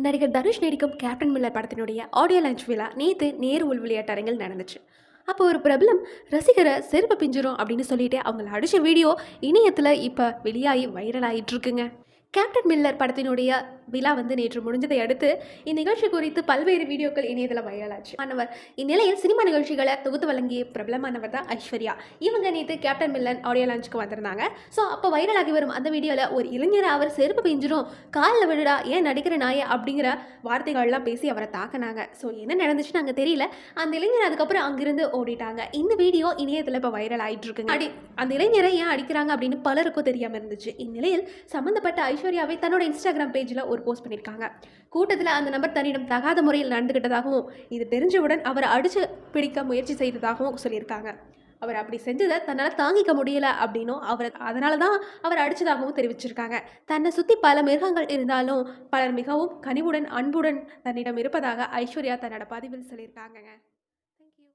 நடிகர் தனுஷ் நடிக்கும் captain Miller படத்தினுடைய ஆடியோ லான்ச் விழா நேற்று நேரு உள் விளையாட்டரங்கில் நடந்துச்சு. அப்போ ஒரு பிரபலம் ரசிகரை செருப்பு பிஞ்சிரும் அப்படின்னு சொல்லிட்டு அவங்கள அடிச்ச வீடியோ இணையத்தில் இப்போ வெளியாகி வைரல் ஆகிட்டு இருக்குங்க. கேப்டன் மில்லர் படத்தினுடைய விழா நேற்று முடிஞ்சதை அடுத்து இந்நிகழ்ச்சி குறித்து பல்வேறு வீடியோக்கள் இணையத்தில் வைரலாச்சு. மாணவர் இந்நிலையில் சினிமா நிகழ்ச்சிகளை தொகுத்து வழங்கிய பிரபலமானவர் தான் ஐஸ்வர்யா. இவங்க நேற்று கேப்டன் மில்லன் ஆடியோ லான்ச்சுக்கு வந்திருந்தாங்க. ஸோ அப்போ வைரலாகி வரும் அந்த வீடியோவில் ஒரு இளைஞரை அவர் செருப்பு பிஞ்சிரும், காலில் விடுடா, ஏன் நடிக்கிற நாய அப்படிங்கிற வார்த்தைகள்லாம் பேசி அவரை தாக்கினாங்க. ஸோ என்ன நடந்துச்சுன்னு அங்கே தெரியல. அந்த இளைஞர் அதுக்கப்புறம் அங்கிருந்து ஓடிட்டாங்க. இந்த வீடியோ இணையத்தில் இப்போ வைரல் ஆகிட்டு இருக்குங்க. அந்த இளைஞரை ஏன் அடிக்கிறாங்க அப்படின்னு பலருக்கும் தெரியாமல் இருந்துச்சு. இந்நிலையில் சம்பந்தப்பட்ட ஐஸ்வர்யாவை தன்னோட இன்ஸ்டாகிராம் பேஜில் ஒரு போஸ்ட் பண்ணியிருக்காங்க. கூட்டத்தில் அந்த நபர் தன்னிடம் தகாத முறையில் நடந்துக்கிட்டதாகவும் இது தெரிஞ்சவுடன் அவரை அடிச்சு பிடிக்க முயற்சி செய்ததாகவும் சொல்லியிருக்காங்க. அவர் அப்படி செஞ்சதை தன்னால் தாங்கிக்க முடியல அப்படின்னும் அதனால தான் அவர் அடித்ததாகவும் தெரிவிச்சிருக்காங்க. தன்னை சுற்றி பல மிருகங்கள் இருந்தாலும் பலர் மிகவும் கனிவுடன் அன்புடன் தன்னிடம் இருப்பதாக ஐஸ்வர்யா தன்னோட பதிவில் சொல்லியிருக்காங்க. தேங்க்யூ.